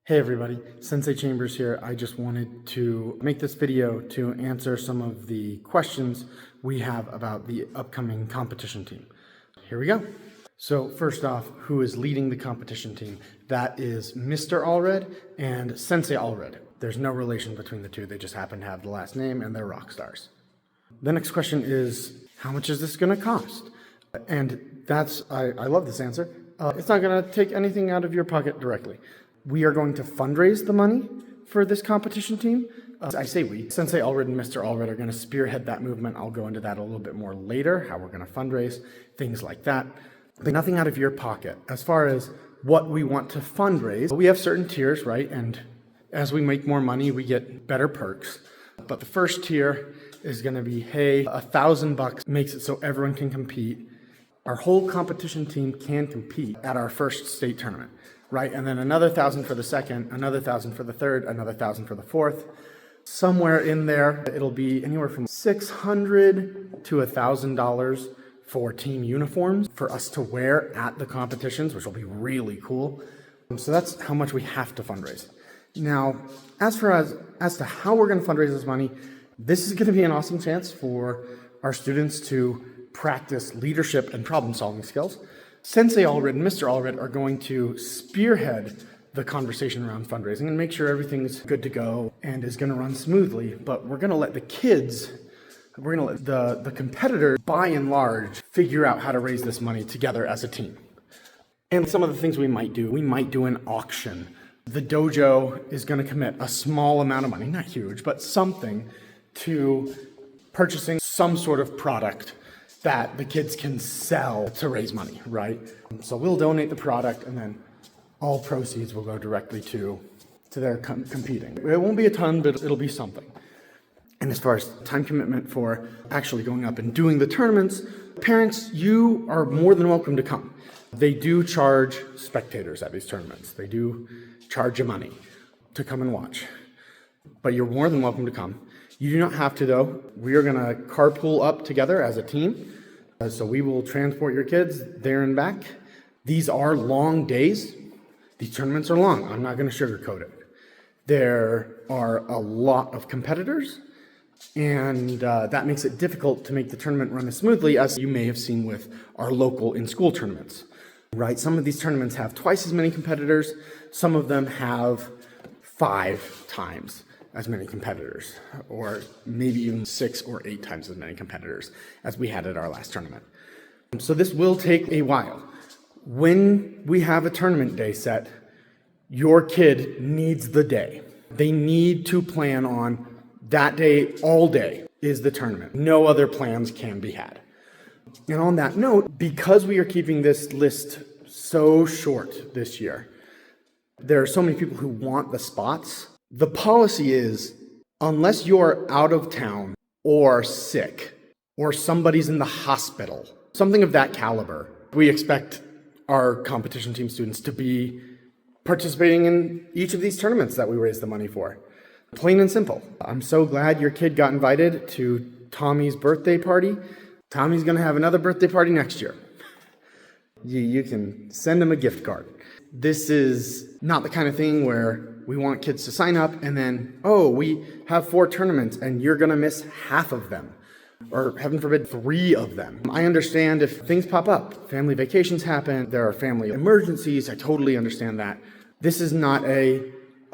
Hey everybody, Sensei Chambers here. I just wanted to make this video to answer some of the questions we have about the upcoming competition team. Here we go. So first off, who is leading the competition team? That is Mr. Allred and Sensei Allred. There's no relation between the two. They just happen to have the last name and they're rock stars. The next question is, how much is this going to cost? And I love this answer. It's not going to take anything out of your pocket directly. We are going to fundraise the money for this competition team. I say we. Sensei Allred and Mr. Allred are going to spearhead that movement. I'll go into that a little bit more later, how we're going to fundraise, things like that. But nothing out of your pocket. As far as what we want to fundraise, we have certain tiers, right? And as we make more money, we get better perks. But the first tier is going to be, hey, $1,000 makes it so everyone can compete. Our whole competition team can compete at our first state tournament. Right, and then another 1,000 for the second, another 1,000 for the third, another 1,000 for the fourth. Somewhere in there, it'll be anywhere from $600 to $1,000 for team uniforms for us to wear at the competitions, which will be really cool. So that's how much we have to fundraise. Now, as to how we're going to fundraise this money, this is going to be an awesome chance for our students to practice leadership and problem-solving skills. Sensei Allred and Mr. Allred are going to spearhead the conversation around fundraising and make sure everything's good to go and is going to run smoothly. But we're going to let the kids, we're going to let the competitors, by and large, figure out how to raise this money together as a team. And some of the things we might do an auction. The dojo is going to commit a small amount of money, not huge, but something, to purchasing some sort of product that the kids can sell to raise money, right? So we'll donate the product and then all proceeds will go directly to their competing. It won't be a ton, but it'll be something. And as far as time commitment for actually going up and doing the tournaments, parents, you are more than welcome to come. They do charge spectators at these tournaments. They do charge you money to come and watch. But you're more than welcome to come. You do not have to, though. We are going to carpool up together as a team. So we will transport your kids there and back. These are long days. These tournaments are long. I'm not going to sugarcoat it. There are a lot of competitors, and that makes it difficult to make the tournament run as smoothly as you may have seen with our local in-school tournaments. Right? Some of these tournaments have twice as many competitors. Some of them have 5 times as many competitors, or maybe even 6 or 8 times as many competitors as we had at our last tournament. So this will take a while. When we have a tournament day set, your kid needs the day. They need to plan on that day, all day is the tournament. No other plans can be had. And on that note, because we are keeping this list so short this year, there are so many people who want the spots. The policy is, unless you're out of town or sick or somebody's in the hospital, something of that caliber, we expect our competition team students to be participating in each of these tournaments that we raise the money for. Plain and simple. I'm so glad your kid got invited to Tommy's birthday party. Tommy's going to have another birthday party next year. You can send him a gift card. This is not the kind of thing where we want kids to sign up and then, oh, we have 4 tournaments and you're going to miss half of them, or heaven forbid, 3 of them. I understand if things pop up, family vacations happen, there are family emergencies, I totally understand that. This is not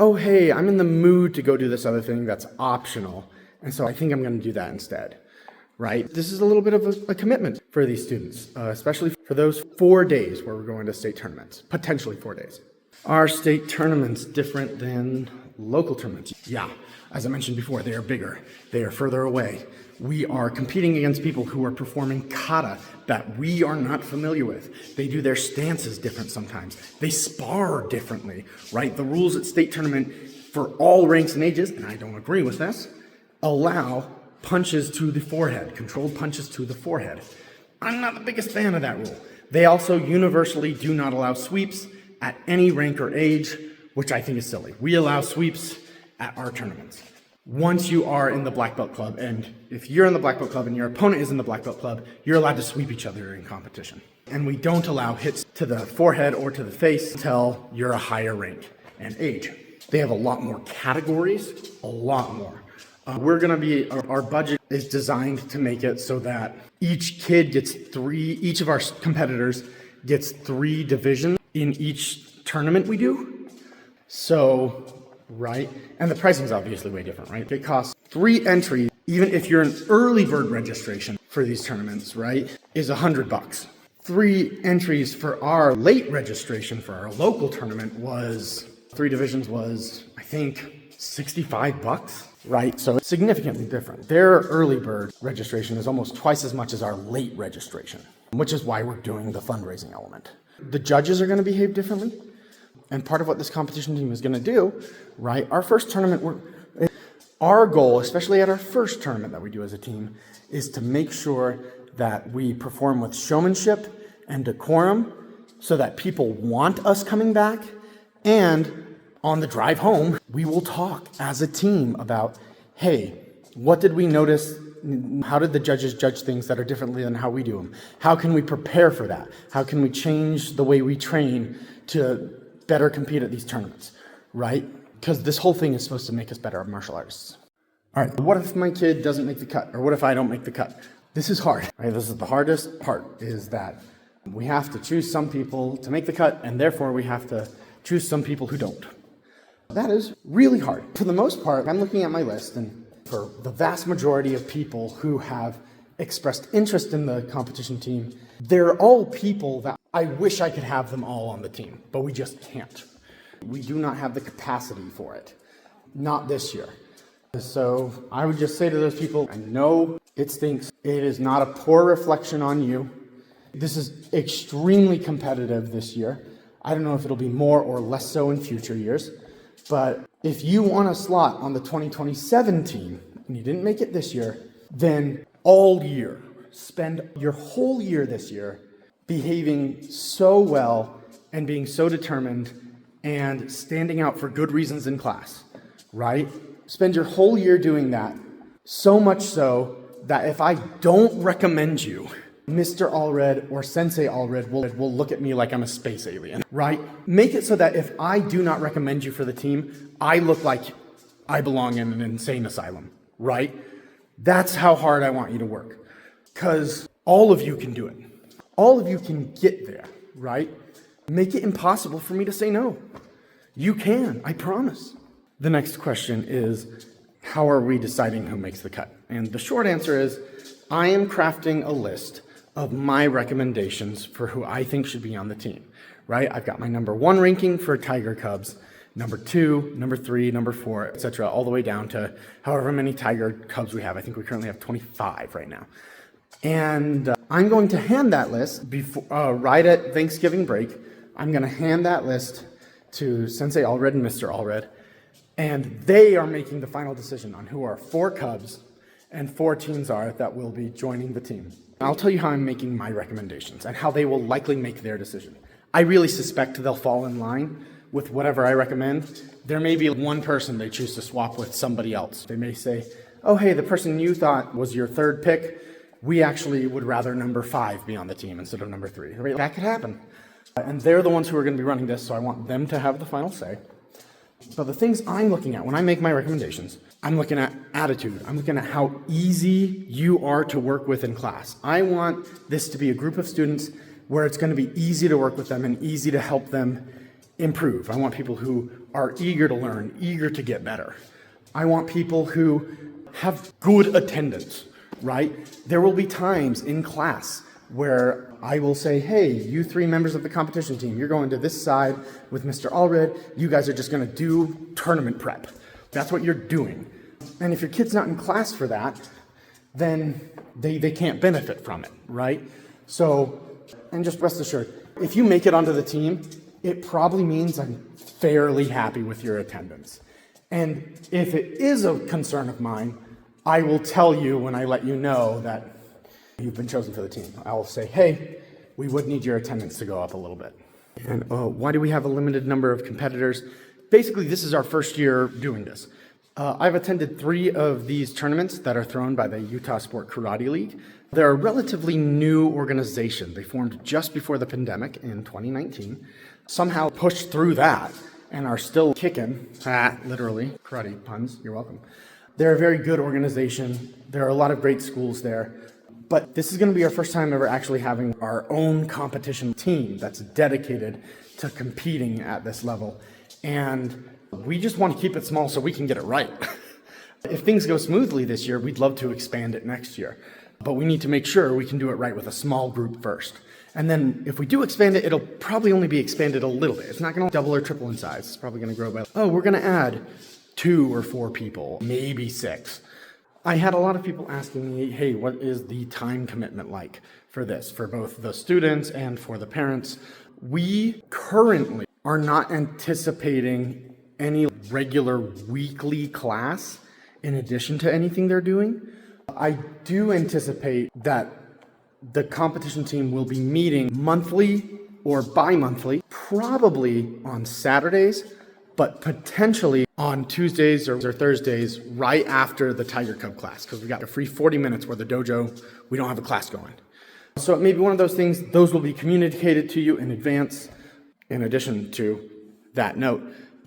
oh, hey, I'm in the mood to go do this other thing that's optional, and so I think I'm going to do that instead, right? This is a little bit of a commitment for these students, especially for those 4 days where we're going to state tournaments, potentially 4 days. Are state tournaments different than local tournaments? Yeah, as I mentioned before, they are bigger. They are further away. We are competing against people who are performing kata that we are not familiar with. They do their stances different sometimes. They spar differently, right? The rules at state tournament for all ranks and ages, and I don't agree with this, allow punches to the forehead, controlled punches to the forehead. I'm not the biggest fan of that rule. They also universally do not allow sweeps at any rank or age, which I think is silly. We allow sweeps at our tournaments. Once you are in the Black Belt Club, and if you're in the Black Belt Club and your opponent is in the Black Belt Club, you're allowed to sweep each other in competition. And we don't allow hits to the forehead or to the face until you're a higher rank. and age. They have a lot more categories, a lot more. Our budget is designed to make it so that each of our competitors gets 3 divisions in each tournament we do. So, right? And the pricing is obviously way different, right? It costs 3 entries, even if you're an early bird registration for these tournaments, right, is $100. 3 entries for our late registration for our local tournament 3 divisions was, I think, $65, right? So it's significantly different. Their early bird registration is almost twice as much as our late registration, which is why we're doing the fundraising element. The judges are going to behave differently. And part of what this competition team is going to do, right, our first tournament, our goal, especially at our first tournament that we do as a team, is to make sure that we perform with showmanship and decorum so that people want us coming back. And on the drive home, we will talk as a team about, hey, what did we notice? How did the judges judge things that are differently than how we do them? How can we prepare for that? How can we change the way we train to better compete at these tournaments, right? Because this whole thing is supposed to make us better martial artists. All right, what if my kid doesn't make the cut? Or what if I don't make the cut? This is hard, right? This is the hardest part, is that we have to choose some people to make the cut, and therefore we have to choose some people who don't. That is really hard. For the most part, I'm looking at my list, and for the vast majority of people who have expressed interest in the competition team, they're all people that I wish I could have them all on the team, but we just can't. We do not have the capacity for it. Not this year. So I would just say to those people, I know it stinks. It is not a poor reflection on you. This is extremely competitive this year. I don't know if it'll be more or less so in future years, but if you want a slot on the 2027 team and you didn't make it this year, then all year, spend your whole year this year behaving so well and being so determined and standing out for good reasons in class, right? Spend your whole year doing that, so much so that if I don't recommend you, Mr. Allred or Sensei Allred will look at me like I'm a space alien, right? Make it so that if I do not recommend you for the team, I look like I belong in an insane asylum, right? That's how hard I want you to work, because all of you can do it. All of you can get there, right? Make it impossible for me to say no. You can, I promise. The next question is, how are we deciding who makes the cut? And the short answer is, I am crafting a list of my recommendations for who I think should be on the team, right? I've got my number 1 ranking for Tiger Cubs, number 2, number 3, number 4, etc., all the way down to however many Tiger Cubs we have. I think we currently have 25 right now. And I'm going to hand that list right at Thanksgiving break. I'm going to hand that list to Sensei Allred and Mr. Allred, and they are making the final decision on who our 4 Cubs and 4 teens are that will be joining the team. I'll tell you how I'm making my recommendations and how they will likely make their decision. I really suspect they'll fall in line with whatever I recommend. There may be one person they choose to swap with somebody else. They may say, oh, hey, the person you thought was your 3rd pick, we actually would rather number 5 be on the team instead of number 3. That could happen. And they're the ones who are going to be running this, so I want them to have the final say. But the things I'm looking at when I make my recommendations, I'm looking at attitude. I'm looking at how easy you are to work with in class. I want this to be a group of students where it's going to be easy to work with them and easy to help them improve. I want people who are eager to learn, eager to get better. I want people who have good attendance, right? There will be times in class where I will say, hey, you 3 members of the competition team, you're going to this side with Mr. Allred. You guys are just going to do tournament prep. That's what you're doing. And if your kid's not in class for that, then they can't benefit from it, right? So, and just rest assured, if you make it onto the team, it probably means I'm fairly happy with your attendance. And if it is a concern of mine, I will tell you when I let you know that you've been chosen for the team. I will say, hey, we would need your attendance to go up a little bit. And why do we have a limited number of competitors? Basically, this is our first year doing this. I've attended 3 of these tournaments that are thrown by the Utah Sport Karate League. They're a relatively new organization. They formed just before the pandemic in 2019, somehow pushed through that, and are still kicking, literally, karate puns, you're welcome. They're a very good organization. There are a lot of great schools there. But this is going to be our first time ever actually having our own competition team that's dedicated to competing at this level. And we just want to keep it small so we can get it right. If things go smoothly this year, we'd love to expand it next year. But we need to make sure we can do it right with a small group first. And then if we do expand it, it'll probably only be expanded a little bit. It's not going to double or triple in size. It's probably going to grow by, we're going to add 2 or 4 people, maybe 6. I had a lot of people asking me, hey, what is the time commitment like for this, for both the students and for the parents? We currently are not anticipating any regular weekly class in addition to anything they're doing. I do anticipate that the competition team will be meeting monthly or bi-monthly, probably on Saturdays, but potentially on Tuesdays or Thursdays right after the Tiger Cub class, because we got a free 40 minutes where the dojo, we don't have a class going. So it may be one of those things, those will be communicated to you in advance. In addition to that note,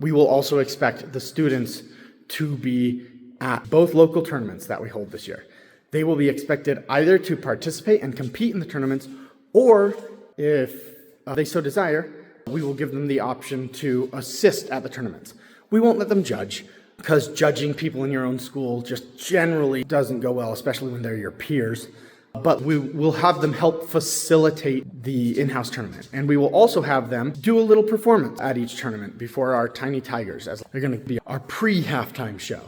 we will also expect the students to be at both local tournaments that we hold this year. They will be expected either to participate and compete in the tournaments, or if they so desire, we will give them the option to assist at the tournaments. We won't let them judge, because judging people in your own school just generally doesn't go well, especially when they're your peers. But we will have them help facilitate the in-house tournament. And we will also have them do a little performance at each tournament before our Tiny Tigers, as they're going to be our pre-halftime show,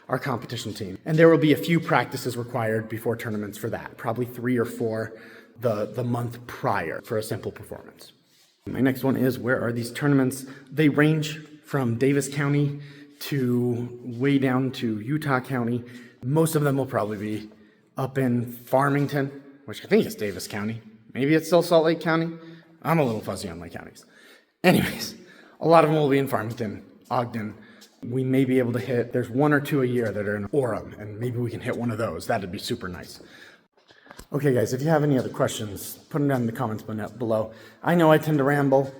our competition team. And there will be a few practices required before tournaments for that, probably 3 or 4 the month prior for a simple performance. My next one is, where are these tournaments? They range from Davis County to way down to Utah County. Most of them will probably be up in Farmington, which I think is Davis County. Maybe it's still Salt Lake County. I'm a little fuzzy on Lake counties. Anyways, a lot of them will be in Farmington, Ogden. We may be able to hit, there's 1 or 2 a year that are in Orem, and maybe we can hit one of those. That'd be super nice. Okay, guys, if you have any other questions, put them down in the comments below. I know I tend to ramble.